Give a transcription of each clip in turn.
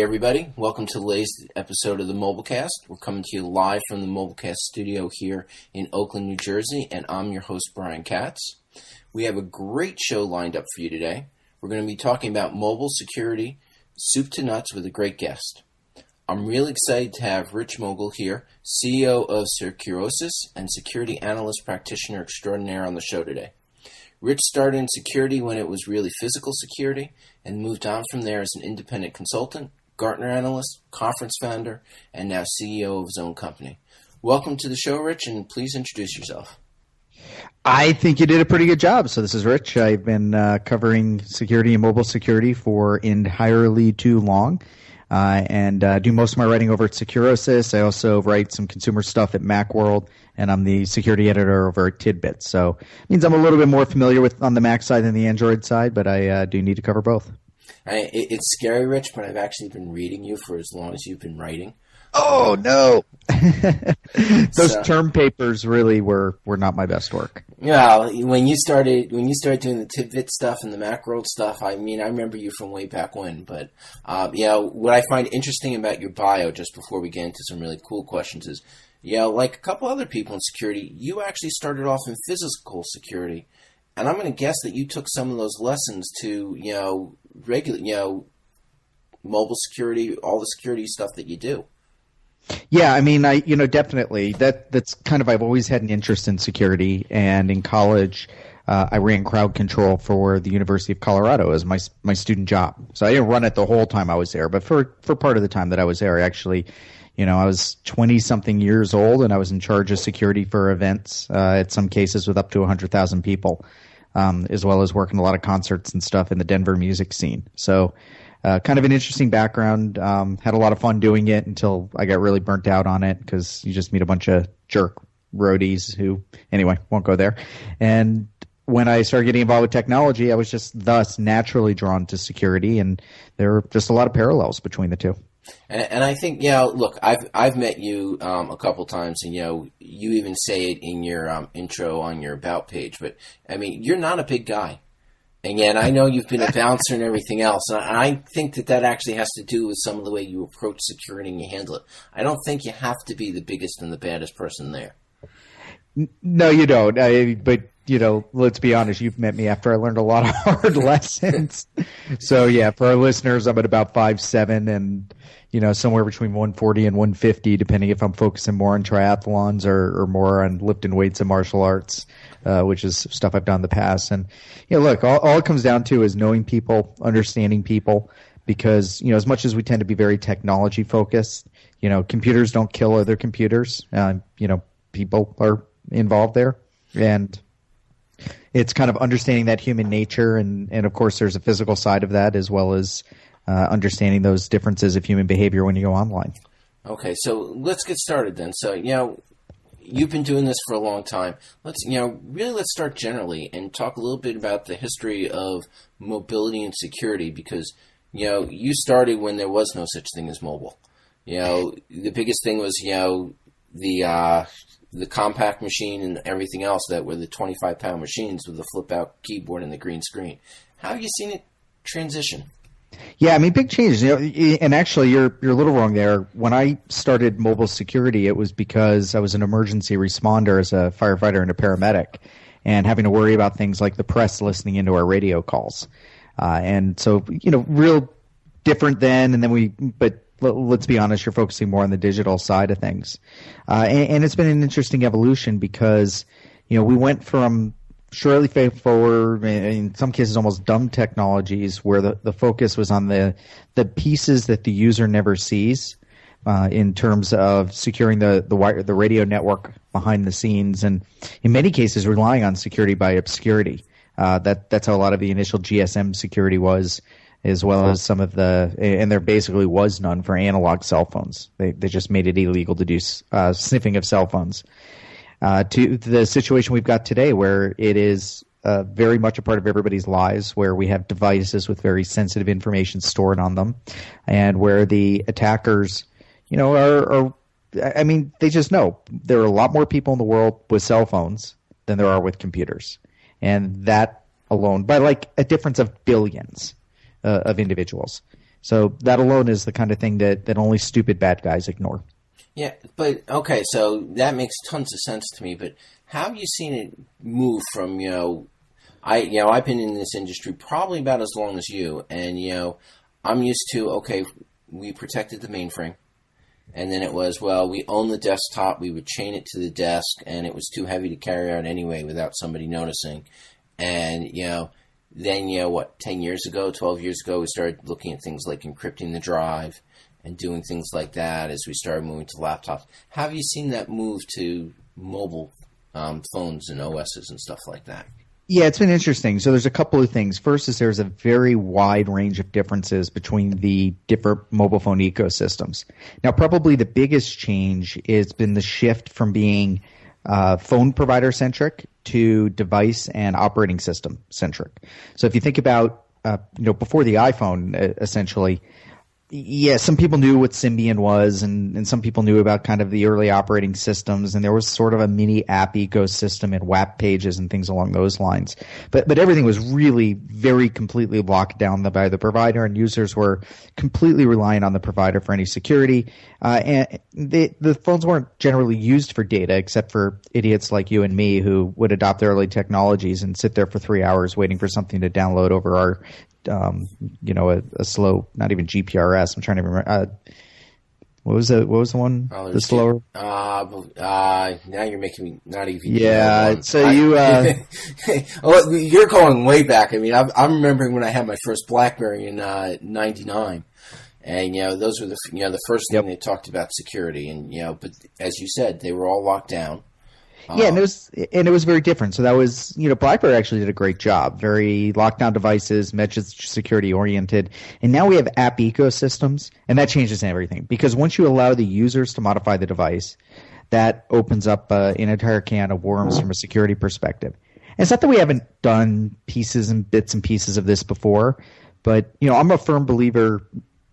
everybody. Welcome to the latest episode of the Mobilecast. We're coming to you live from the Mobilecast studio here in Oakland, New Jersey, and I'm your host, Brian Katz. We have a great show lined up for you today. We're going to be talking about mobile security, soup to nuts, with a great guest. I'm really excited to have Rich Mogull here, CEO of Securosis and security analyst practitioner extraordinaire on the show today. Rich started in security when it was really physical security and moved on from there as an independent consultant, Gartner analyst, conference founder, and now CEO of his own company. Welcome to the show, Rich, and please introduce yourself. I think you did a pretty good job. So this is Rich. I've been covering security and mobile security for entirely too long. And do most of my writing over at Securosis. I also write some consumer stuff at Macworld, and I'm the security editor over at Tidbit. So it means I'm a little bit more familiar with on the Mac side than the Android side, but I do need to cover both. It's scary, Rich, but I've actually been reading you for as long as you've been writing. Oh, no. Those term papers really were not my best work. Yeah, when you started doing the Tidbit stuff and the Macworld stuff, I mean, I remember you from way back when. But what I find interesting about your bio, just before we get into some really cool questions, is like a couple other people in security, you actually started off in physical security, and I'm going to guess that you took some of those lessons to regular mobile security, all the security stuff that you do. Yeah, I mean, definitely. That's kind of, I've always had an interest in security, and in college, I ran crowd control for the University of Colorado as my student job. So I didn't run it the whole time I was there, but for part of the time that I was there, actually, I was 20-something years old, and I was in charge of security for events, at some cases with up to 100,000 people, as well as working a lot of concerts and stuff in the Denver music scene. So kind of an interesting background. Had a lot of fun doing it until I got really burnt out on it because you just meet a bunch of jerk roadies who, anyway, won't go there. And when I started getting involved with technology, I was just thus naturally drawn to security, and there were just a lot of parallels between the two. And I think, look, I've met you a couple times, and you even say it in your intro on your About page. But I mean, you're not a big guy. And yet, I know you've been a bouncer and everything else. And I think that actually has to do with some of the way you approach security and you handle it. I don't think you have to be the biggest and the baddest person there. No, you don't. But, let's be honest. You've met me after I learned a lot of hard lessons. So, yeah, for our listeners, I'm at about 5'7", and, somewhere between 140 and 150, depending if I'm focusing more on triathlons or more on lifting weights and martial arts, which is stuff I've done in the past. And, look, all it comes down to is knowing people, understanding people, because, as much as we tend to be very technology focused, computers don't kill other computers. People are involved there. And it's kind of understanding that human nature. And of course, there's a physical side of that, as well as understanding those differences of human behavior when you go online. Okay, so let's get started then. So, you've been doing this for a long time. Let's start generally and talk a little bit about the history of mobility and security, because, you started when there was no such thing as mobile. The biggest thing was, the compact machine and everything else that were the 25-pound machines with the flip-out keyboard and the green screen. How have you seen it transition? Yeah, I mean, big changes. And actually, you're a little wrong there. When I started mobile security, it was because I was an emergency responder as a firefighter and a paramedic, and having to worry about things like the press listening into our radio calls. And so, real different then. And then but let's be honest, you're focusing more on the digital side of things. And it's been an interesting evolution because, we went from surely forward, in some cases almost dumb technologies, where the focus was on the pieces that the user never sees, in terms of securing the radio network behind the scenes, and in many cases relying on security by obscurity. That's how a lot of the initial GSM security was, as well as some of and there basically was none for analog cell phones. They just made it illegal to do sniffing of cell phones. To the situation we've got today, where it is very much a part of everybody's lives, where we have devices with very sensitive information stored on them, and where the attackers, they just know there are a lot more people in the world with cell phones than there are with computers. And that alone, by like a difference of billions of individuals. So that alone is the kind of thing that only stupid bad guys ignore. Yeah, but okay, so that makes tons of sense to me. But how have you seen it move from I've been in this industry probably about as long as you, and I'm used to we protected the mainframe, and then it was we own the desktop, we would chain it to the desk, and it was too heavy to carry out anyway without somebody noticing, and then 10 years ago, 12 years ago, we started looking at things like encrypting the drive and doing things like that as we started moving to laptops. How have you seen that move to mobile phones and OSs and stuff like that? Yeah, it's been interesting. So there's a couple of things. First is there's a very wide range of differences between the different mobile phone ecosystems. Now, probably the biggest change has been the shift from being phone provider centric to device and operating system centric. So if you think about before the iPhone, essentially, yeah, some people knew what Symbian was, and some people knew about kind of the early operating systems, and there was sort of a mini app ecosystem and WAP pages and things along those lines. But everything was really very completely locked down by the provider, and users were completely reliant on the provider for any security. And the phones weren't generally used for data, except for idiots like you and me who would adopt the early technologies and sit there for 3 hours waiting for something to download over our a slow, not even GPRS. I'm trying to remember. What was the one? The slower? Now you're making me not even. Yeah. So you're going way back. I mean, I'm remembering when I had my first BlackBerry in '99, and those were the first thing they talked about security, and but as you said, they were all locked down. Yeah, and it was very different. So that was, BlackBerry actually did a great job. Very lockdown devices, message security oriented. And now we have app ecosystems, and that changes everything. Because once you allow the users to modify the device, that opens up an entire can of worms from a security perspective. And it's not that we haven't done pieces and bits and pieces of this before, but I'm a firm believer.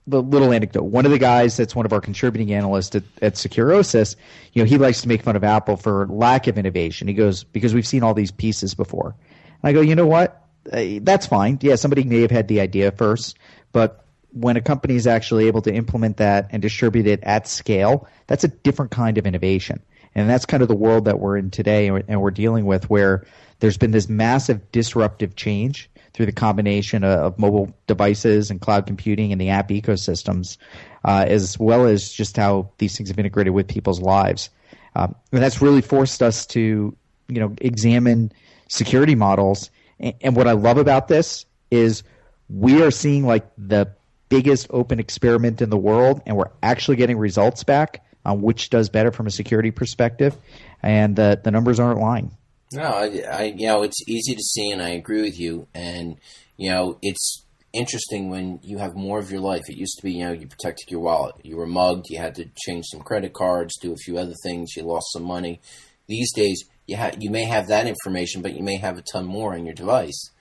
The little anecdote. One of the guys that's one of our contributing analysts at Securosis, he likes to make fun of Apple for lack of innovation. He goes, because we've seen all these pieces before. And I go, you know what? That's fine. Yeah, somebody may have had the idea first, but when a company is actually able to implement that and distribute it at scale, that's a different kind of innovation. And that's kind of the world that we're in today and we're dealing with, where there's been this massive disruptive change through the combination of mobile devices and cloud computing and the app ecosystems, as well as just how these things have integrated with people's lives. And that's really forced us to, examine security models. And what I love about this is we are seeing like the biggest open experiment in the world, and we're actually getting results back on which does better from a security perspective, and the numbers aren't lying. No, it's easy to see, and I agree with you. And it's interesting when you have more of your life. It used to be, you protected your wallet. You were mugged. You had to change some credit cards, do a few other things. You lost some money. These days, you may have that information, but you may have a ton more on your device,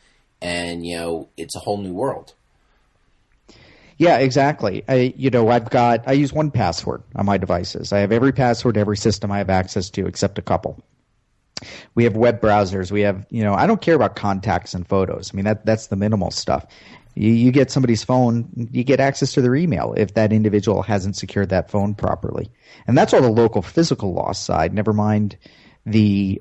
and it's a whole new world. Yeah, exactly. I use 1Password on my devices. I have every password, every system I have access to, except a couple. We have web browsers. We have, I don't care about contacts and photos. I mean, that's the minimal stuff. You get somebody's phone, you get access to their email if that individual hasn't secured that phone properly. And that's all the local physical loss side, never mind the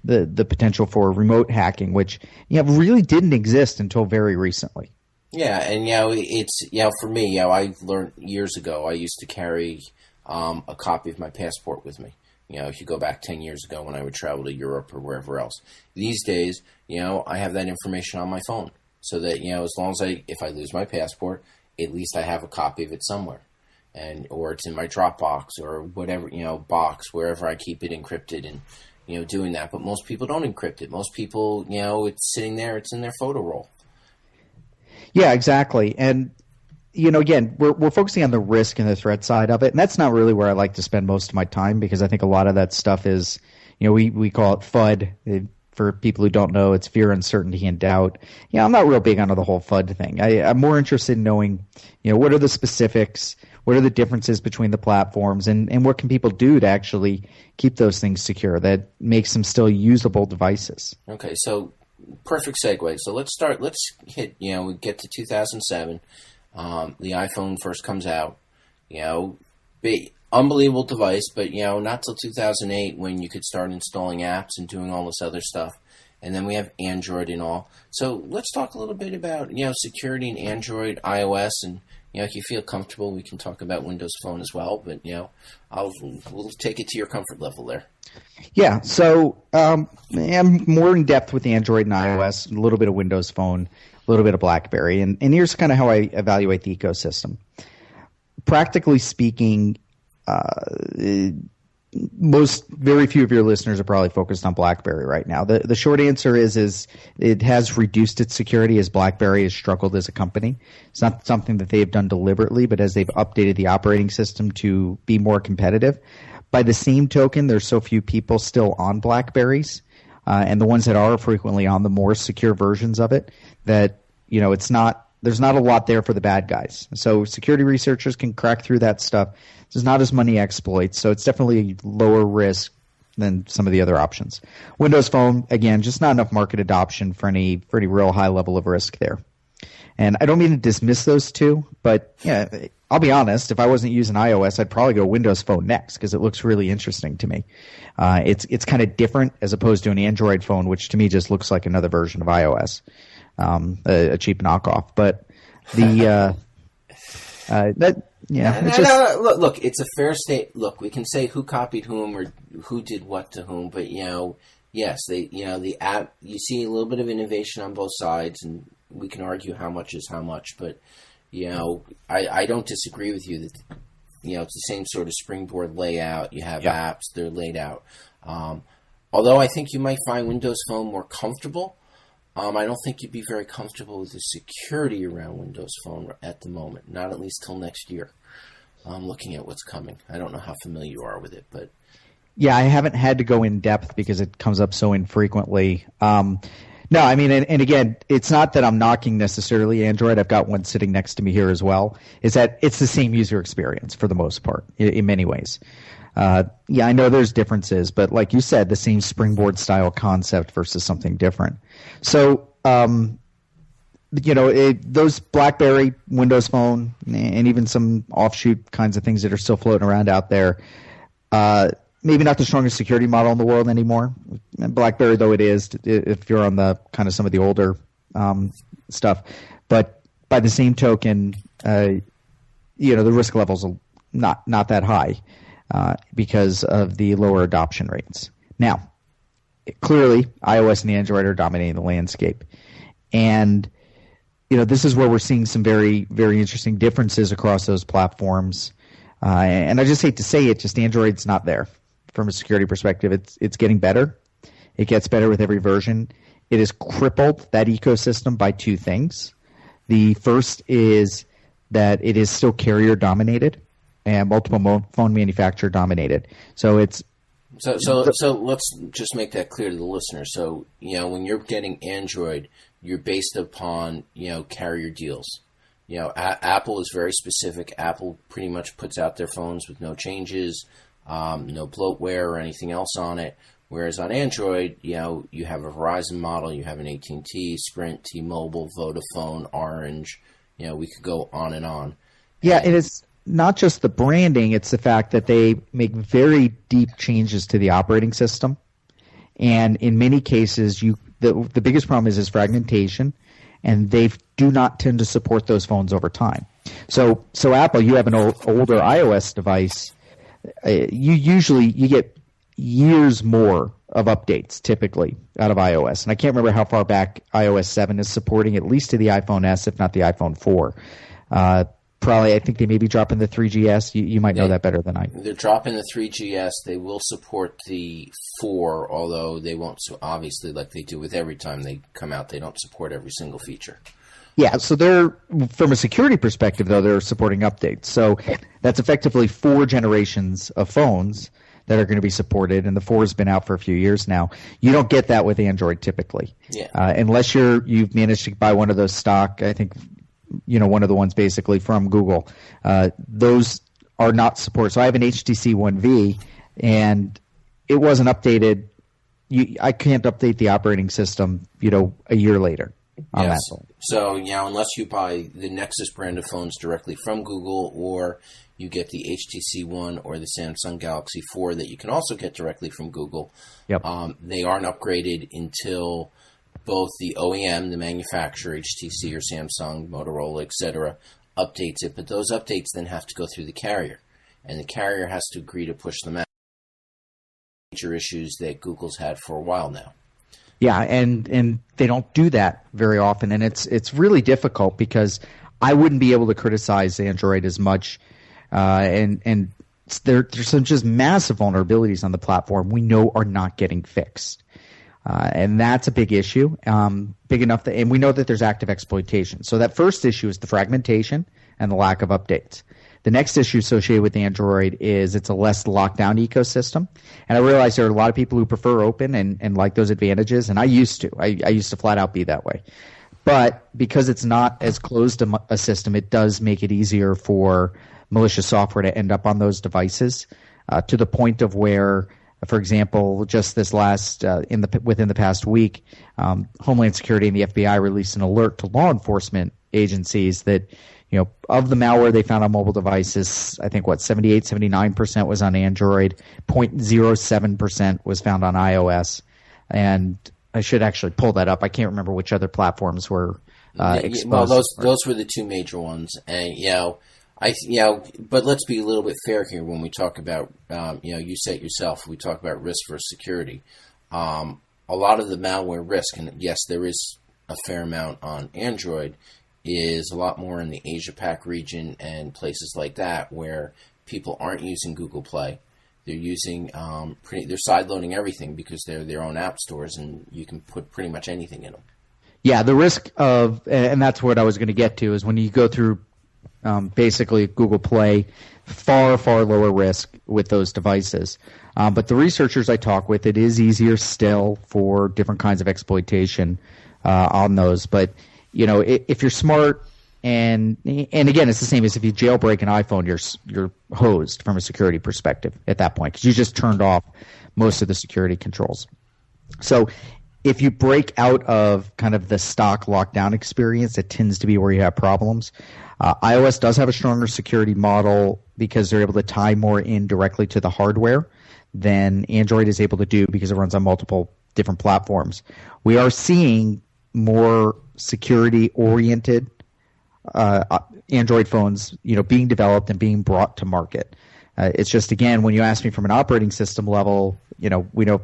potential for remote hacking, which really didn't exist until very recently. Yeah, and it's for me, I learned years ago. I used to carry a copy of my passport with me. If you go back 10 years ago when I would travel to Europe or wherever else. These days, I have that information on my phone, so that as long as if I lose my passport, at least I have a copy of it somewhere, or it's in my Dropbox or whatever box wherever I keep it encrypted, and doing that. But most people don't encrypt it. Most people, it's sitting there. It's in their photo roll. Yeah, exactly. And, again, we're focusing on the risk and the threat side of it. And that's not really where I like to spend most of my time, because I think a lot of that stuff is, we call it FUD. For people who don't know, it's fear, uncertainty, and doubt. I'm not real big onto the whole FUD thing. I'm more interested in knowing, what are the specifics, what are the differences between the platforms, and what can people do to actually keep those things secure that makes them still usable devices. Okay, so perfect segue. So let's hit, we get to 2007. The iPhone first comes out, unbelievable device, but, not till 2008 when you could start installing apps and doing all this other stuff. And then we have Android and all. So let's talk a little bit about, security in Android, iOS, and, if you feel comfortable, we can talk about Windows Phone as well. But, we'll take it to your comfort level there. Yeah, so I'm more in depth with Android and iOS, a little bit of Windows Phone, a little bit of BlackBerry. And here's kind of how I evaluate the ecosystem. Practically speaking, very few of your listeners are probably focused on BlackBerry right now. The short answer is it has reduced its security as BlackBerry has struggled as a company. It's not something that they've done deliberately, but as they've updated the operating system to be more competitive. By the same token, there's so few people still on BlackBerries, and the ones that are frequently on the more secure versions of it that, there's not a lot there for the bad guys. So security researchers can crack through that stuff. There's not as many exploits, so it's definitely lower risk than some of the other options. Windows Phone, again, just not enough market adoption for any real high level of risk there. And I don't mean to dismiss those two, but I'll be honest, if I wasn't using iOS, I'd probably go Windows Phone next because it looks really interesting to me. It's kind of different as opposed to an Android phone, which to me just looks like another version of iOS. A cheap knockoff, but look, it's a fair state. Look, we can say who copied whom or who did what to whom, but yes, the app. You see a little bit of innovation on both sides, and we can argue how much is how much, but I don't disagree with you that it's the same sort of springboard layout. You have apps; they're laid out. Although I think you might find Windows Phone more comfortable. I don't think you'd be very comfortable with the security around Windows Phone at the moment, not at least till next year. Looking at what's coming. I don't know how familiar you are with it, but... Yeah, I haven't had to go in depth because it comes up so infrequently. No, I mean, and again, it's not that I'm knocking necessarily Android. I've got one sitting next to me here as well. Is that it's the same user experience for the most part, in many ways. I know there's differences, but like you said, the same springboard style concept versus something different. So, those BlackBerry, Windows Phone, and even some offshoot kinds of things that are still floating around out there, maybe not the strongest security model in the world anymore. BlackBerry, though it is, if you're on the kind of some of the older stuff. But by the same token, the risk levels are not that high. Because of the lower adoption rates. Now, clearly, iOS and Android are dominating the landscape. And, this is where we're seeing some very, very interesting differences across those platforms. And I just hate to say it, just Android's not there from a security perspective. It's getting better. It gets better with every version. It has crippled that ecosystem by two things. The first is that it is still carrier dominated. And multiple phone manufacturer dominated. So it's so let's just make that clear to the listener. So when you're getting Android, you're based upon carrier deals. Apple is very specific. Apple pretty much puts out their phones with no changes, no bloatware or anything else on it. Whereas on Android, you have a Verizon model, you have an AT&T, Sprint, T-Mobile, Vodafone, Orange. We could go on and on. Yeah, it is. Not just the branding, it's the fact that they make very deep changes to the operating system. And in many cases, the biggest problem is fragmentation, and they do not tend to support those phones over time. So Apple, you have an older iOS device, you get years more of updates typically out of iOS. And I can't remember how far back iOS 7 is supporting, at least to the iPhone S, if not the iPhone 4. Probably, I think they may be dropping the 3GS. You might know that better than I. They're dropping the 3GS. They will support the 4, although they won't. So obviously, like they do with every time they come out, they don't support every single feature. Yeah, so they're, from a security perspective, though, they're supporting updates. So that's effectively 4 generations of phones that are going to be supported, and the 4 has been out for a few years now. You don't get that with Android typically, unless you've managed to buy one of those stock. I think one of the ones basically from Google. Those are not supported. So I have an HTC One V, and it wasn't updated. I can't update the operating system, a year later. on Yes. that phone. So, unless you buy the Nexus brand of phones directly from Google, or you get the HTC One or the Samsung Galaxy 4 that you can also get directly from Google, Yep. they aren't upgraded until both the OEM, the manufacturer, HTC or Samsung, Motorola, etc., updates it. But those updates then have to go through the carrier, and the carrier has to agree to push them out. Major issues that Google's had for a while now. Yeah, and they don't do that very often, and it's really difficult because I wouldn't be able to criticize Android as much, and there's some just massive vulnerabilities on the platform we know are not getting fixed. And that's a big issue, big enough that, and we know that there's active exploitation. So that first issue is the fragmentation and the lack of updates. The next issue associated with Android is it's a less locked down ecosystem. And I realize there are a lot of people who prefer open and like those advantages, and I used to. I used to flat out be that way. But because it's not as closed a system, it does make it easier for malicious software to end up on those devices, to the point of where, for example, just this last within the past week, Homeland Security and the FBI released an alert to law enforcement agencies that, of the malware they found on mobile devices, I think 79% was on Android, 0.07% was found on iOS, and I should actually pull that up. I can't remember which other platforms were exposed. Well, those were the two major ones, and but let's be a little bit fair here when we talk about, you say it yourself, we talk about risk versus security. A lot of the malware risk, and yes, there is a fair amount on Android, is a lot more in the Asia-Pac region and places like that where people aren't using Google Play. They're using, they're sideloading everything because they're their own app stores, and you can put pretty much anything in them. Yeah, the risk of, and that's what I was going to get to, is when you go through basically Google Play, far, far lower risk with those devices. But the researchers I talk with, it is easier still for different kinds of exploitation on those. But, if you're smart, and again, it's the same as if you jailbreak an iPhone, you're hosed from a security perspective at that point because you just turned off most of the security controls. So if you break out of kind of the stock lockdown experience, it tends to be where you have problems. iOS does have a stronger security model because they're able to tie more in directly to the hardware than Android is able to do because it runs on multiple different platforms. We are seeing more security-oriented Android phones, being developed and being brought to market. It's just, again, when you ask me from an operating system level, we know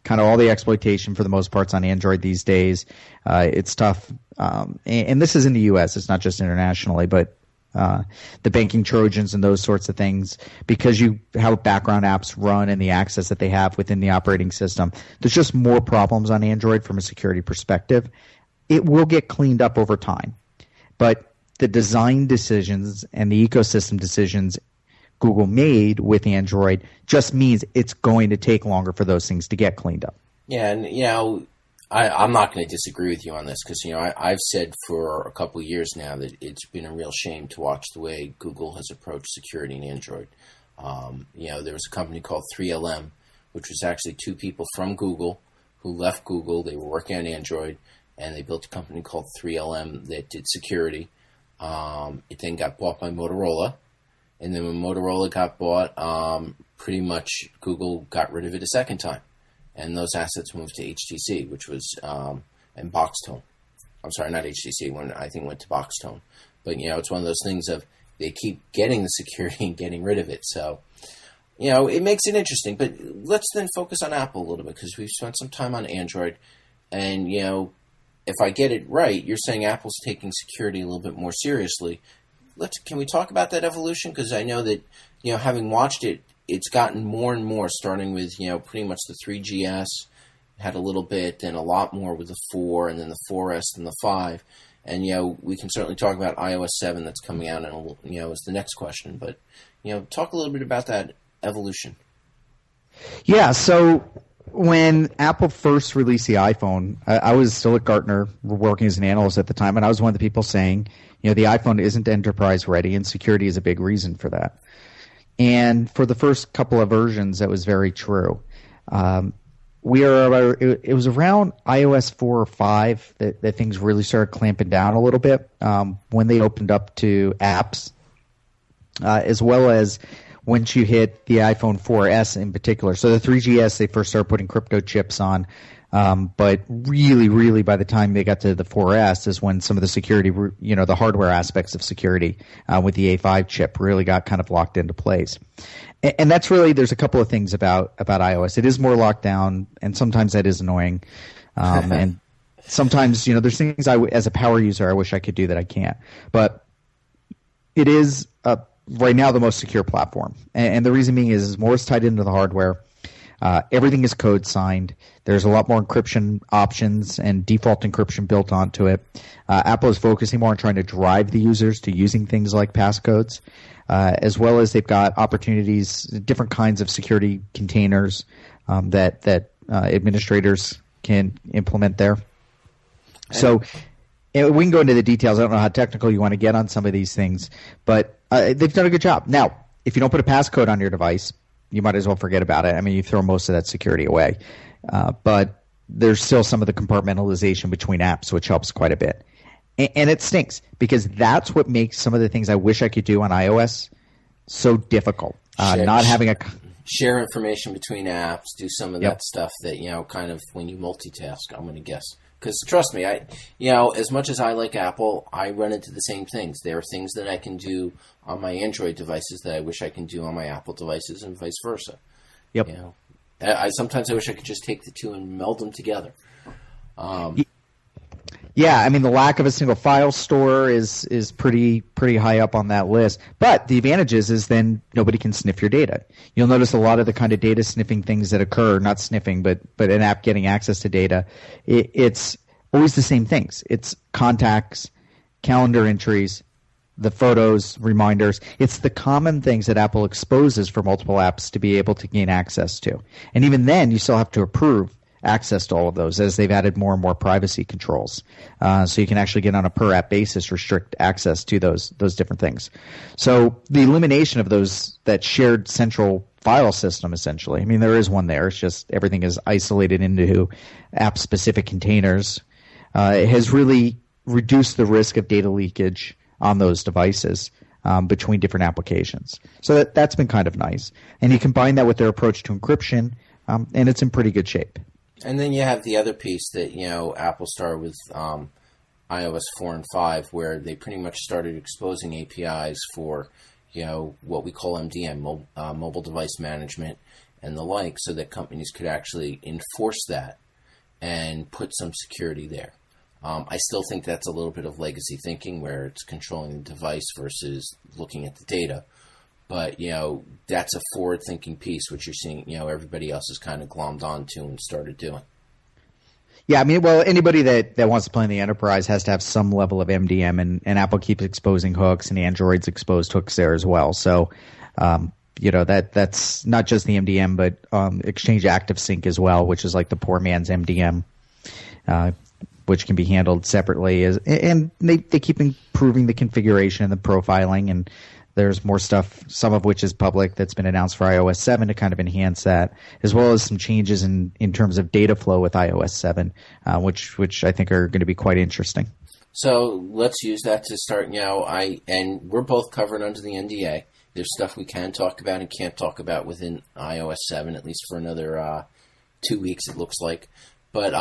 kind of all the exploitation for the most part's on Android these days. It's tough. And this is in the U.S. It's not just internationally, but the banking Trojans and those sorts of things, because you have background apps run and the access that they have within the operating system, there's just more problems on Android from a security perspective. It will get cleaned up over time. But the design decisions and the ecosystem decisions Google made with Android just means it's going to take longer for those things to get cleaned up. Yeah, and I'm not going to disagree with you on this because I've said for a couple of years now that it's been a real shame to watch the way Google has approached security in Android. There was a company called 3LM, which was actually two people from Google who left Google. They were working on Android, and they built a company called 3LM that did security. It then got bought by Motorola. And then when Motorola got bought, pretty much Google got rid of it a second time. And those assets moved to HTC, which was, and Boxtone. I'm sorry, not HTC, I think went to Boxtone. But, it's one of those things of they keep getting the security and getting rid of it. So, it makes it interesting. But let's then focus on Apple a little bit because we've spent some time on Android. And, if I get it right, you're saying Apple's taking security a little bit more seriously. Can we talk about that evolution? Because I know that, having watched it, it's gotten more and more, starting with, pretty much the 3GS, had a little bit, then a lot more with the 4, and then the 4S and the 5. And, we can certainly talk about iOS 7 that's coming out, and, is the next question. But, talk a little bit about that evolution. Yeah, so when Apple first released the iPhone, I was still at Gartner working as an analyst at the time, and I was one of the people saying, the iPhone isn't enterprise ready, and security is a big reason for that. And for the first couple of versions, that was very true. we are. It was around iOS 4 or 5 that things really started clamping down a little bit when they opened up to apps, as well as once you hit the iPhone 4S in particular. So the 3GS, they first started putting crypto chips on. But really, by the time they got to the 4S is when some of the security, the hardware aspects of security with the A5 chip really got kind of locked into place. And that's really, there's a couple of things about iOS. It is more locked down, and sometimes that is annoying. And sometimes, there's things as a power user, I wish I could do that I can't. But it is right now the most secure platform. And the reason being is more is tied into the hardware. Everything is code signed. There's a lot more encryption options and default encryption built onto it. Apple is focusing more on trying to drive the users to using things like passcodes, as well as they've got opportunities, different kinds of security containers that administrators can implement there. So we can go into the details. I don't know how technical you want to get on some of these things, but they've done a good job. Now, if you don't put a passcode on your device, you might as well forget about it. I mean, you throw most of that security away. But there's still some of the compartmentalization between apps, which helps quite a bit. And it stinks because that's what makes some of the things I wish I could do on iOS so difficult. Share information between apps, do some of that stuff that, kind of when you multitask, I'm going to guess. Because trust me, as much as I like Apple, I run into the same things. There are things that I can do on my Android devices that I wish I can do on my Apple devices, and vice versa. Yep. Sometimes I wish I could just take the two and meld them together. Yeah, I mean the lack of a single file store is pretty high up on that list. But the advantage is then nobody can sniff your data. You'll notice a lot of the kind of data sniffing things that occur, not sniffing, but an app getting access to data. It's always the same things. It's contacts, calendar entries, the photos, reminders. It's the common things that Apple exposes for multiple apps to be able to gain access to. And even then, you still have to approve access to all of those as they've added more and more privacy controls. So you can actually get on a per app basis restrict access to those different things. So the elimination of that shared central file system, essentially. I mean, there is one there. It's just everything is isolated into app specific containers. It has really reduced the risk of data leakage on those devices between different applications. So that's been kind of nice. And you combine that with their approach to encryption, and it's in pretty good shape. And then you have the other piece that, Apple started with iOS 4 and 5, where they pretty much started exposing APIs for, what we call MDM, mobile device management and the like, so that companies could actually enforce that and put some security there. I still think that's a little bit of legacy thinking where it's controlling the device versus looking at the data. But, that's a forward-thinking piece, which you're seeing, everybody else has kind of glommed onto and started doing. Yeah, I mean, well, anybody that wants to play in the enterprise has to have some level of MDM, and Apple keeps exposing hooks, and Android's exposed hooks there as well. So, that's not just the MDM, but Exchange Active Sync as well, which is like the poor man's MDM, which can be handled separately. And they keep improving the configuration and the profiling, and there's more stuff, some of which is public, that's been announced for iOS 7 to kind of enhance that, as well as some changes in terms of data flow with iOS 7, which I think are going to be quite interesting. So let's use that to start. And we're both covered under the NDA. There's stuff we can talk about and can't talk about within iOS 7, at least for another 2 weeks, it looks like. But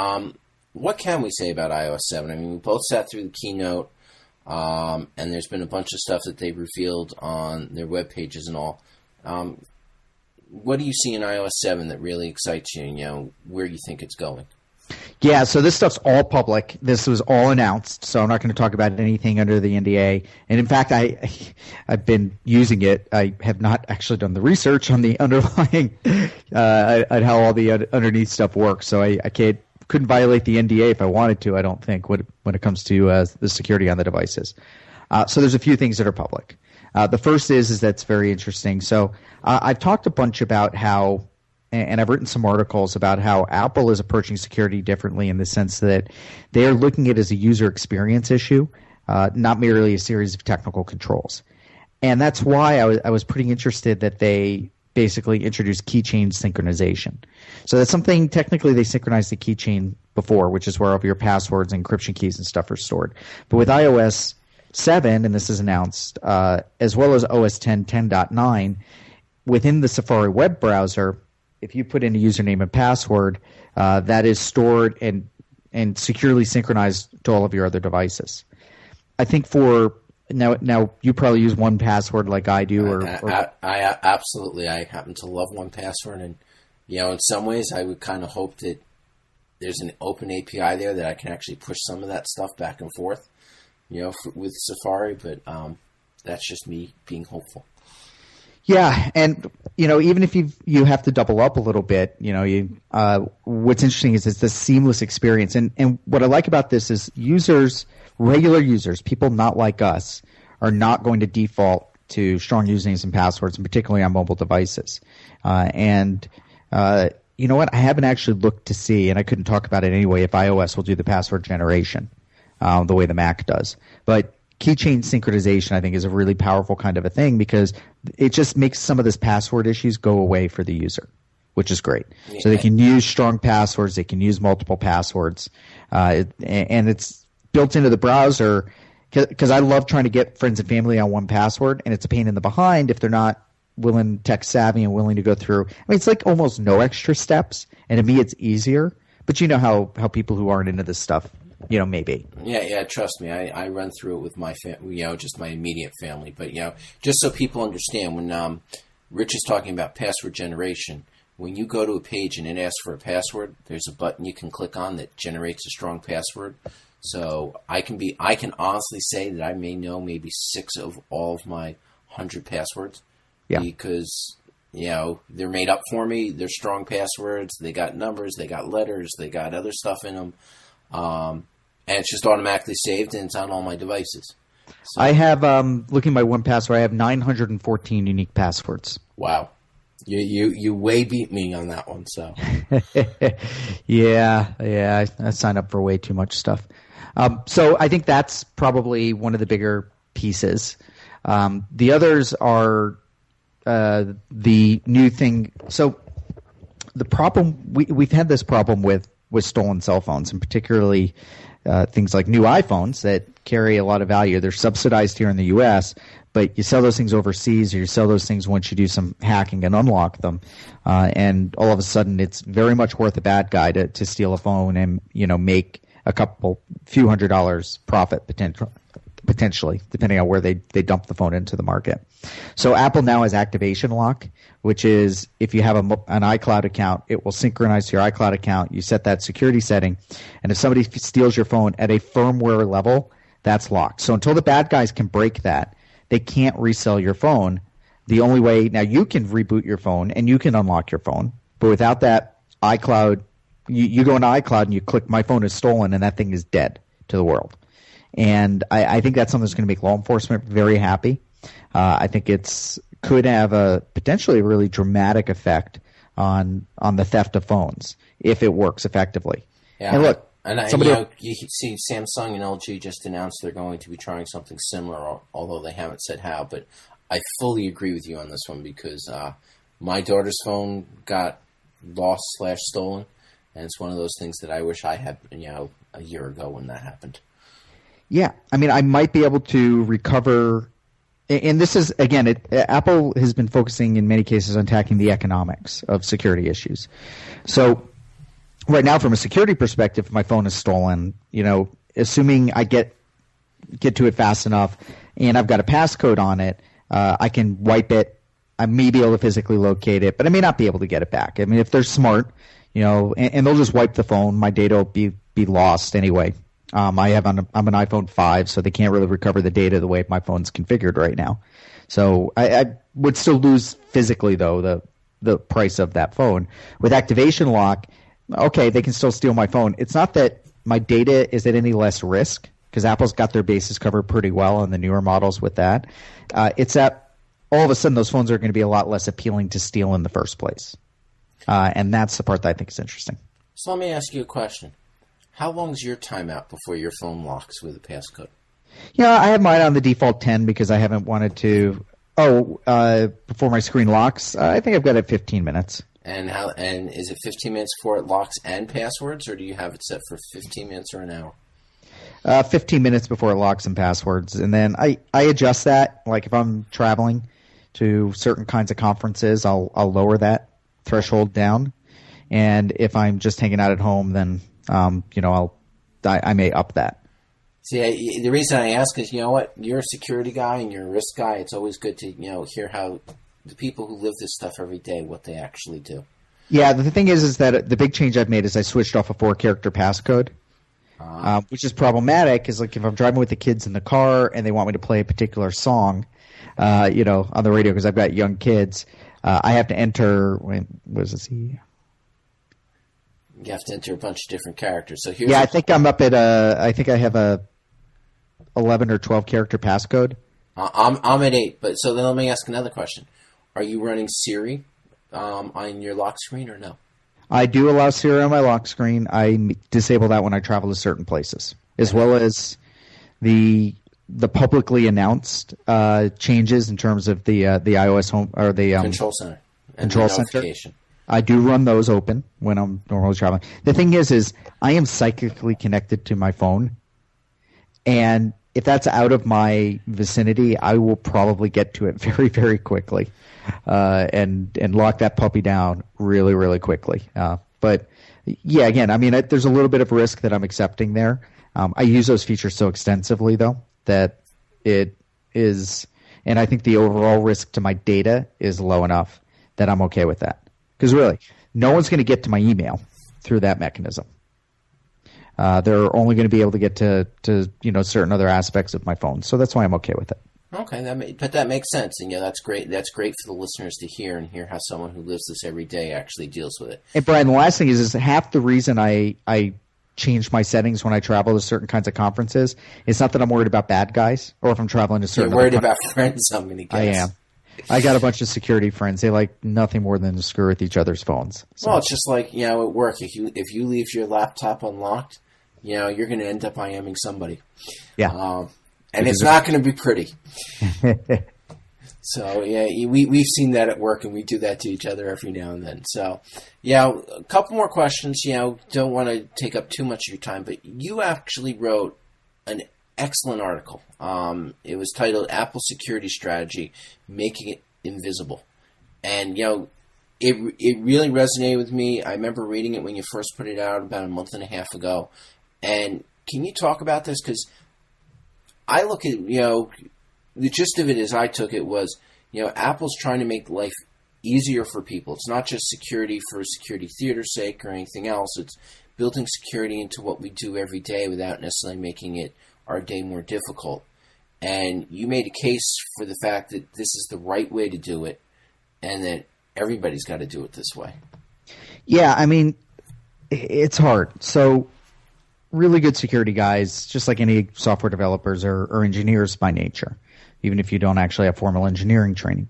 what can we say about iOS 7? I mean, we both sat through the keynote. And there's been a bunch of stuff that they've revealed on their web pages and all. What do you see in iOS 7 that really excites you and, where you think it's going? Yeah, so this stuff's all public. This was all announced, so I'm not going to talk about anything under the NDA. And in fact, I've been using it. I have not actually done the research on the underlying on how all the underneath stuff works, so I couldn't violate the NDA if I wanted to, I don't think, when it comes to the security on the devices. So there's a few things that are public. The first is that's very interesting. So I've talked a bunch about how, and I've written some articles about how Apple is approaching security differently in the sense that they are looking at it as a user experience issue, not merely a series of technical controls. And that's why I was pretty interested that they basically introduced keychain synchronization. So that's something technically they synchronized the keychain before, which is where all of your passwords and encryption keys and stuff are stored. But with iOS 7, and this is announced, as well as OS 10 10.9, within the Safari web browser, if you put in a username and password, that is stored and securely synchronized to all of your other devices. I think for now you probably use 1Password like I do, I absolutely. I happen to love 1Password, and in some ways, I would kind of hope that there's an open API there that I can actually push some of that stuff back and forth, with Safari. But that's just me being hopeful. Yeah, and even if you have to double up a little bit, what's interesting is it's this seamless experience, and what I like about this is regular users, people not like us, are not going to default to strong usernames and passwords, and particularly on mobile devices. You know what? I haven't actually looked to see, and I couldn't talk about it anyway, if iOS will do the password generation the way the Mac does. But keychain synchronization, I think, is a really powerful kind of a thing because it just makes some of this password issues go away for the user, which is great. Yeah. So they can use strong passwords, they can use multiple passwords, and it's built into the browser because I love trying to get friends and family on 1Password, and it's a pain in the behind if they're not tech savvy and willing to go through. I mean, it's like almost no extra steps, and to me it's easier. But you know how people who aren't into this stuff, maybe. Yeah, trust me. I run through it with my just my immediate family. But, just so people understand, when Rich is talking about password generation, when you go to a page and it asks for a password, there's a button you can click on that generates a strong password. So I can honestly say that I may know maybe 6 of all of my 100 passwords. Yeah. Because, they're made up for me. They're strong passwords. They got numbers. They got letters. They got other stuff in them. And it's just automatically saved, and it's on all my devices. So, I have, looking at my 1Password, I have 914 unique passwords. Wow. You way beat me on that one. So yeah, I signed up for way too much stuff. So I think that's probably one of the bigger pieces. The others are the new thing. So the problem we've had this problem with stolen cell phones, and particularly things like new iPhones that carry a lot of value. They're subsidized here in the U.S., but you sell those things overseas, or you sell those things once you do some hacking and unlock them, and all of a sudden it's very much worth a bad guy to steal a phone and make a few $100s profit potentially, depending on where they dump the phone into the market. So Apple now has activation lock, which is if you have an iCloud account, it will synchronize to your iCloud account. You set that security setting, and if somebody steals your phone at a firmware level, that's locked. So until the bad guys can break that, they can't resell your phone. The only way now, you can reboot your phone and you can unlock your phone, but without that iCloud, you go into iCloud and you click "My phone is stolen," and that thing is dead to the world. And I think that's something that's going to make law enforcement very happy. I think could have a potentially really dramatic effect on the theft of phones if it works effectively. Yeah, and look, you see Samsung and LG just announced they're going to be trying something similar, although they haven't said how. But I fully agree with you on this one because my daughter's phone got lost/stolen, and it's one of those things that I wish I had a year ago when that happened. Yeah, I mean, I might be able to recover, and this is, again, Apple has been focusing in many cases on tackling the economics of security issues. So right now, from a security perspective, if my phone is stolen, assuming I get to it fast enough and I've got a passcode on it, I can wipe it. I may be able to physically locate it, but I may not be able to get it back. I mean, if they're smart, and they'll just wipe the phone, my data will be lost anyway. I'm an iPhone 5, so they can't really recover the data the way my phone's configured right now. So I would still lose physically, though, the price of that phone. With activation lock, okay, they can still steal my phone. It's not that my data is at any less risk, because Apple's got their bases covered pretty well on the newer models with that. It's that all of a sudden those phones are going to be a lot less appealing to steal in the first place. And that's the part that I think is interesting. So let me ask you a question. How long is your timeout before your phone locks with a passcode? I have mine on the default 10 because I haven't wanted to Before my screen locks, I think I've got it 15 minutes. And is it 15 minutes before it locks and passwords, or do you have it set for 15 minutes or an hour? 15 minutes before it locks and passwords. And then I adjust that. Like if I'm traveling to certain kinds of conferences, I'll lower that threshold down. And if I'm just hanging out at home, then, I may up that. See, the reason I ask is, you know what? You're a security guy and you're a risk guy. It's always good to, hear how the people who live this stuff every day, what they actually do. Yeah, the thing is that the big change I've made is I switched off a 4-character passcode, which is problematic. Is like if I'm driving with the kids in the car and they want me to play a particular song, on the radio because I've got young kids, I have to enter. You have to enter a bunch of different characters. So here's I think I'm up at I think I have a 11 or 12 character passcode. I'm at 8, but so then let me ask another question. Are you running Siri on your lock screen or no? I do allow Siri on my lock screen. I disable that when I travel to certain places, as well as the publicly announced changes in terms of the iOS home or the control center. Control center. I do run those open when I'm normally traveling. The thing is I am psychically connected to my phone, and if that's out of my vicinity, I will probably get to it very, very quickly, and lock that puppy down really, really quickly. But yeah, again, I mean, there's a little bit of risk that I'm accepting there. I use those features so extensively, though, that it is, and I think the overall risk to my data is low enough that I'm okay with that. Because really, no one's going to get to my email through that mechanism. They're only going to be able to get to certain other aspects of my phone. So that's why I'm okay with it. Okay, that makes sense, and that's great. That's great for the listeners to hear and hear how someone who lives this every day actually deals with it. And Brian, the last thing is half the reason I change my settings when I travel to certain kinds of conferences. It's not that I'm worried about bad guys, or if I'm traveling to certain. You're worried about friends. I'm going to guess. I am. I got a bunch of security friends. They like nothing more than to screw with each other's phones. So. Well, it's just like at work. If you leave your laptop unlocked, you're going to end up IMing somebody. Yeah. And it's not going to be pretty. So, we've seen that at work, and we do that to each other every now and then. So, a couple more questions. Don't want to take up too much of your time, but you actually wrote an excellent article. It was titled Apple Security Strategy, Making It Invisible. And, it really resonated with me. I remember reading it when you first put it out about a month and a half ago. And can you talk about this? Because I look at, the gist of it as I took it was, Apple's trying to make life easier for people. It's not just security for security theater's sake or anything else. It's building security into what we do every day without necessarily making it our day more difficult. And you made a case for the fact that this is the right way to do it and that everybody's got to do it this way. Yeah, I mean, it's hard. So really good security guys, just like any software developers are engineers by nature, even if you don't actually have formal engineering training.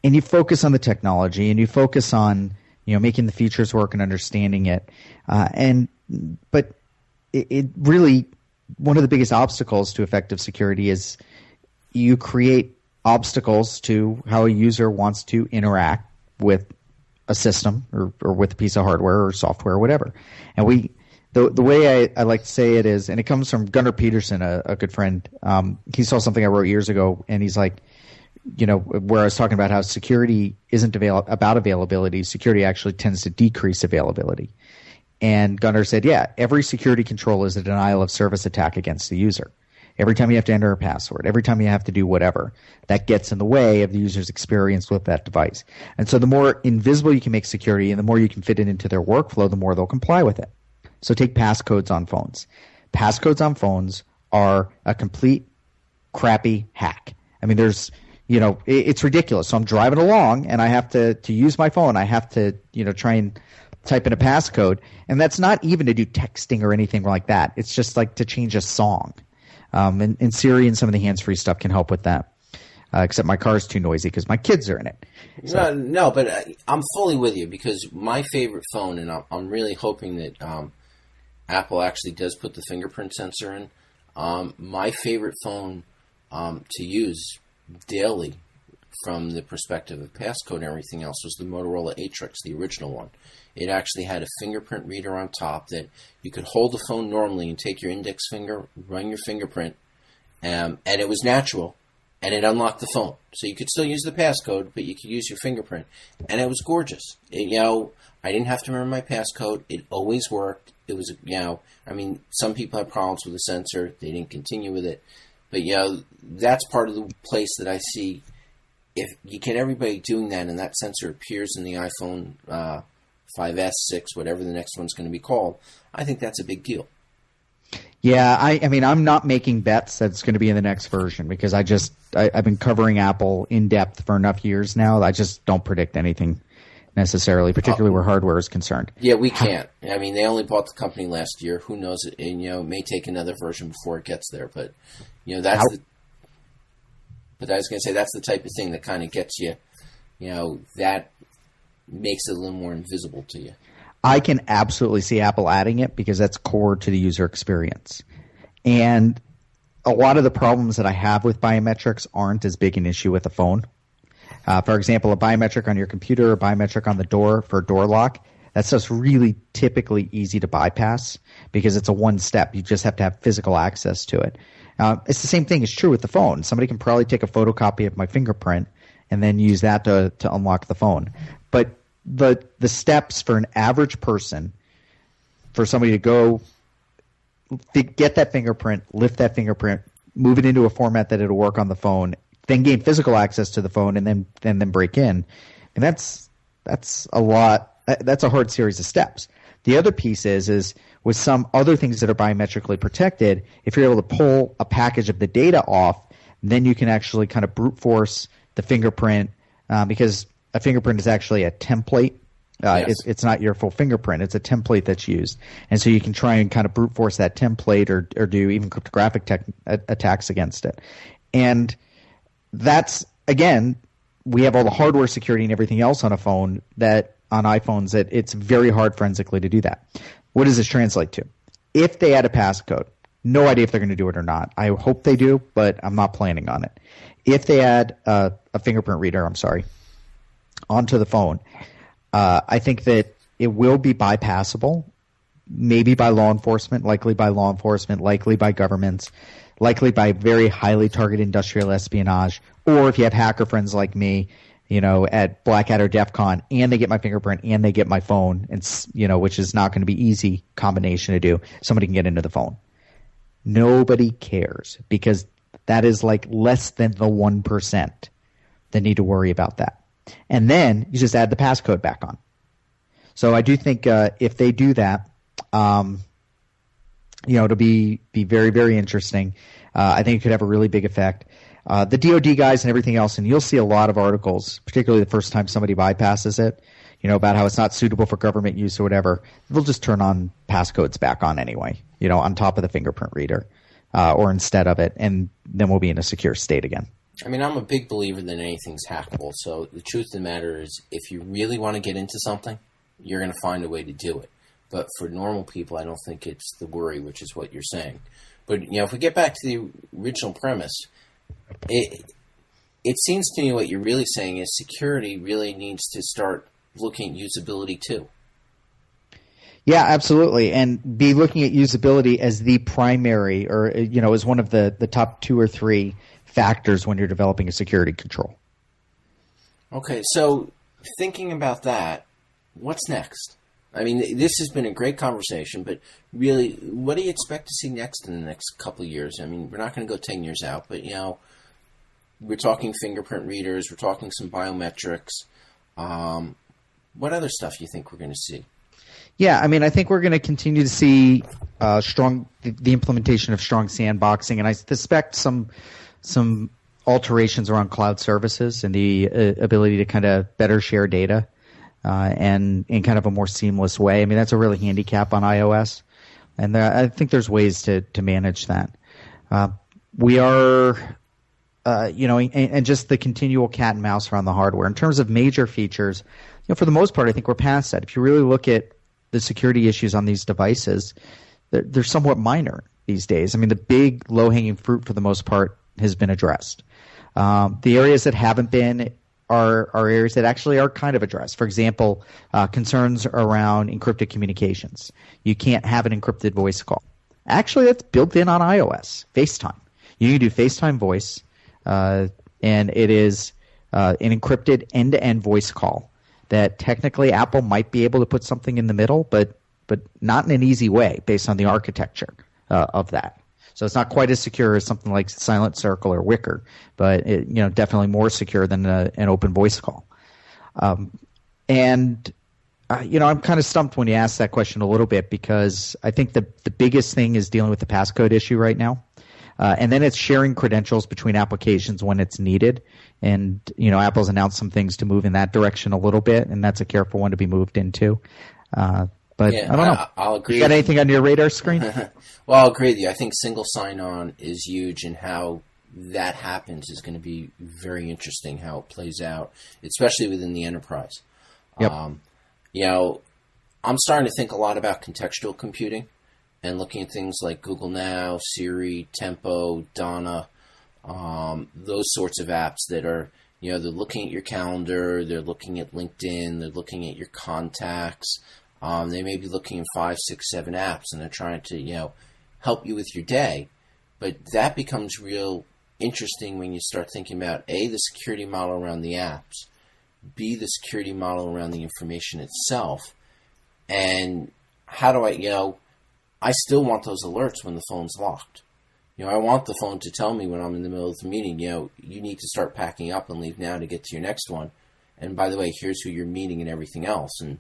And you focus on the technology and you focus on, making the features work and understanding it. But it really, one of the biggest obstacles to effective security is you create obstacles to how a user wants to interact with a system or with a piece of hardware or software or whatever. And the way I like to say it is, and it comes from Gunnar Peterson, a good friend. He saw something I wrote years ago, and he's like, where I was talking about how security isn't about availability. Security actually tends to decrease availability. And Gunnar said, every security control is a denial of service attack against the user. Every time you have to enter a password, every time you have to do whatever, that gets in the way of the user's experience with that device. And so the more invisible you can make security and the more you can fit it into their workflow, the more they'll comply with it. So take passcodes on phones. Passcodes on phones are a complete crappy hack. I mean, it's ridiculous. So I'm driving along and I have to use my phone. I have to, try and type in a passcode. And that's not even to do texting or anything like that. It's just like to change a song. And Siri and some of the hands-free stuff can help with that. Except my car's too noisy because my kids are in it. So. No, but I'm fully with you because my favorite phone, and I'm really hoping that Apple actually does put the fingerprint sensor in. My favorite phone to use daily from the perspective of passcode and everything else was the Motorola Atrix, the original one. It actually had a fingerprint reader on top that you could hold the phone normally and take your index finger, run your fingerprint, and it was natural, and it unlocked the phone. So you could still use the passcode, but you could use your fingerprint. And it was gorgeous. I didn't have to remember my passcode. It always worked. It was, some people had problems with the sensor. They didn't continue with it. But, that's part of the place that I see. If you get everybody doing that and that sensor appears in the iPhone 5S, 6, whatever the next one's going to be called, I think that's a big deal. Yeah, I'm not making bets that it's going to be in the next version because I've been covering Apple in depth for enough years now. I just don't predict anything necessarily, particularly where hardware is concerned. Yeah, we can't. They only bought the company last year. Who knows? And, it may take another version before it gets there. But, But I was going to say that's the type of thing that kind of gets you, that makes it a little more invisible to you. I can absolutely see Apple adding it because that's core to the user experience. And a lot of the problems that I have with biometrics aren't as big an issue with a phone. For example, a biometric on your computer, a biometric on the door for a door lock, that's just really typically easy to bypass because it's a one step. You just have to have physical access to it. It's the same thing is true with the phone. Somebody can probably take a photocopy of my fingerprint and then use that to unlock the phone. But the steps for an average person, for somebody to go get that fingerprint, lift that fingerprint, move it into a format that it'll work on the phone, then gain physical access to the phone, and then break in, and that's a lot. That's a hard series of steps. The other piece is with some other things that are biometrically protected, if you're able to pull a package of the data off, then you can actually kind of brute force the fingerprint because a fingerprint is actually a template. Yes. It's not your full fingerprint. It's a template that's used. And so you can try and kind of brute force that template or do even cryptographic attacks against it. And that's, again, we have all the hardware security and everything else on a phone on iPhones that it's very hard forensically to do that. What does this translate to? If they add a passcode, no idea if they're going to do it or not. I hope they do, but I'm not planning on it. If they add a fingerprint reader, onto the phone, I think that it will be bypassable, maybe by law enforcement, likely by governments, likely by very highly targeted industrial espionage, or if you have hacker friends like me, at Black Hat or DEF CON, and they get my fingerprint and they get my phone, and which is not going to be easy combination to do. Somebody can get into the phone. Nobody cares because that is like less than the 1% that need to worry about that. And then you just add the passcode back on. So I do think if they do that, it'll be very, very interesting. I think it could have a really big effect. The DoD guys and everything else, and you'll see a lot of articles, particularly the first time somebody bypasses it, about how it's not suitable for government use or whatever. They'll just turn on passcodes back on anyway, on top of the fingerprint reader or instead of it, and then we'll be in a secure state again. I'm a big believer that anything's hackable. So the truth of the matter is, if you really want to get into something, you're going to find a way to do it. But for normal people, I don't think it's the worry, which is what you're saying. But, if we get back to the original premise, it seems to me what you're really saying is security really needs to start looking at usability too. Yeah, absolutely. And be looking at usability as the primary or, as one of the top 2 or 3 factors when you're developing a security control. Okay, so thinking about that, what's next? This has been a great conversation, but really, what do you expect to see next in the next couple of years? We're not going to go 10 years out, but, we're talking fingerprint readers, we're talking some biometrics. What other stuff do you think we're going to see? Yeah, I think we're going to continue to see the implementation of strong sandboxing, and I suspect some alterations around cloud services and the ability to kind of better share data and in kind of a more seamless way. That's a really handicap on iOS, and I think there's ways to manage that. We are, and just the continual cat and mouse around the hardware. In terms of major features, for the most part, I think we're past that. If you really look at the security issues on these devices, they're somewhat minor these days. The big low-hanging fruit for the most part has been addressed. The areas that haven't been are areas that actually are kind of addressed. For example, concerns around encrypted communications. You can't have an encrypted voice call. Actually, that's built in on iOS, FaceTime. You can do FaceTime voice, and it is an encrypted end-to-end voice call that technically Apple might be able to put something in the middle, but not in an easy way based on the architecture of that. So it's not quite as secure as something like Silent Circle or Wicker, but definitely more secure than an open voice call. I'm kind of stumped when you ask that question a little bit, because I think the biggest thing is dealing with the passcode issue right now. And then it's sharing credentials between applications when it's needed. And, Apple's announced some things to move in that direction a little bit, and that's a careful one to be moved into. But yeah, I don't know. I'll agree. You got anything on your radar screen? Well, I'll agree with you. I think single sign-on is huge, and how that happens is going to be very interesting, how it plays out, especially within the enterprise. Yep. I'm starting to think a lot about contextual computing and looking at things like Google Now, Siri, Tempo, Donna, those sorts of apps that are, they're looking at your calendar, they're looking at LinkedIn, they're looking at your contacts. They may be looking at 5, 6, 7 apps, and they're trying to, help you with your day. But that becomes real interesting when you start thinking about, A, the security model around the apps, B, the security model around the information itself, and how do I still want those alerts when the phone's locked. I want the phone to tell me when I'm in the middle of the meeting, you need to start packing up and leave now to get to your next one. And by the way, here's who you're meeting and everything else. And,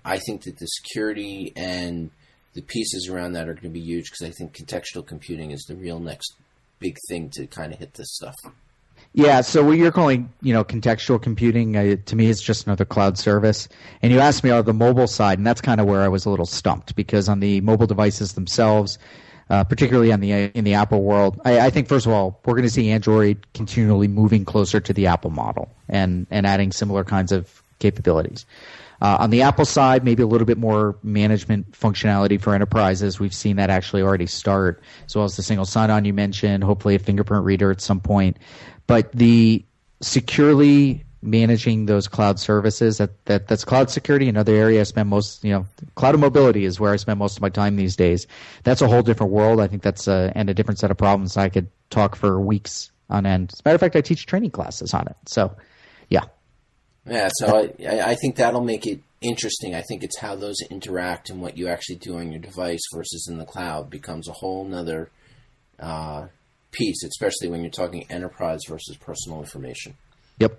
I think that the security and the pieces around that are going to be huge, because I think contextual computing is the real next big thing to kind of hit this stuff. Yeah, so what you're calling, contextual computing, to me, is just another cloud service. And you asked me on the mobile side, and that's kind of where I was a little stumped, because on the mobile devices themselves, particularly in the Apple world, I think, first of all, we're going to see Android continually moving closer to the Apple model and adding similar kinds of capabilities. On the Apple side, maybe a little bit more management functionality for enterprises. We've seen that actually already start, as well as the single sign-on you mentioned, hopefully a fingerprint reader at some point. But the securely managing those cloud services, that's cloud security, another area I spend most, cloud and mobility is where I spend most of my time these days. That's a whole different world. I think that's and a different set of problems. I could talk for weeks on end. As a matter of fact, I teach training classes on it. So, yeah. Yeah, so I think that'll make it interesting. I think it's how those interact and what you actually do on your device versus in the cloud becomes a whole nother piece, especially when you're talking enterprise versus personal information. Yep.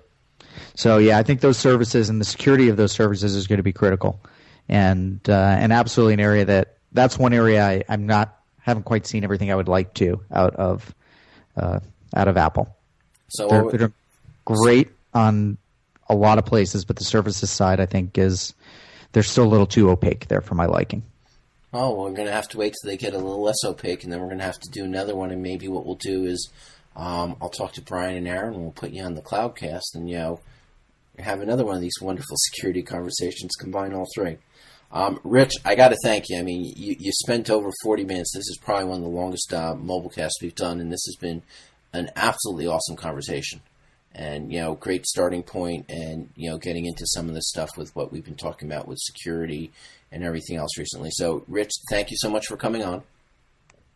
So, yeah, I think those services and the security of those services is going to be critical, and absolutely an area that's one area I haven't quite seen everything I would like to out of Apple. So they're great on a lot of places, but the services side, I think, they're still a little too opaque there for my liking. Oh, we're going to have to wait till they get a little less opaque, and then we're going to have to do another one. And maybe what we'll do is I'll talk to Brian and Aaron, and we'll put you on the Cloudcast, and have another one of these wonderful security conversations, combine all three. Rich, I got to thank you. I mean, you spent over 40 minutes. This is probably one of the longest Mobilecasts we've done, and this has been an absolutely awesome conversation. And, great starting point, and, getting into some of this stuff with what we've been talking about with security and everything else recently. So, Rich, thank you so much for coming on.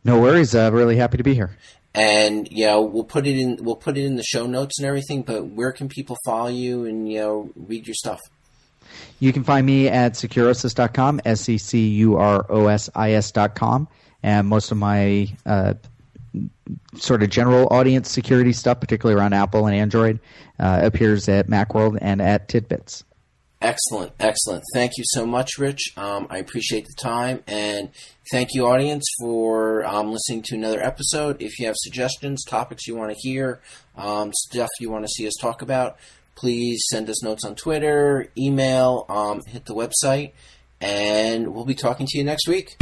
No worries. Really happy to be here. And, we'll put it in the show notes and everything, but where can people follow you and, read your stuff? You can find me at Securosis.com, Securosis.com, and most of my sort of general audience security stuff, particularly around Apple and Android, appears at Macworld and at Tidbits. Excellent. Thank you so much, Rich. I appreciate the time, and thank you, audience, for listening to another episode. If you have suggestions, topics you want to hear, stuff you want to see us talk about, please send us notes on Twitter, email, hit the website, and we'll be talking to you next week.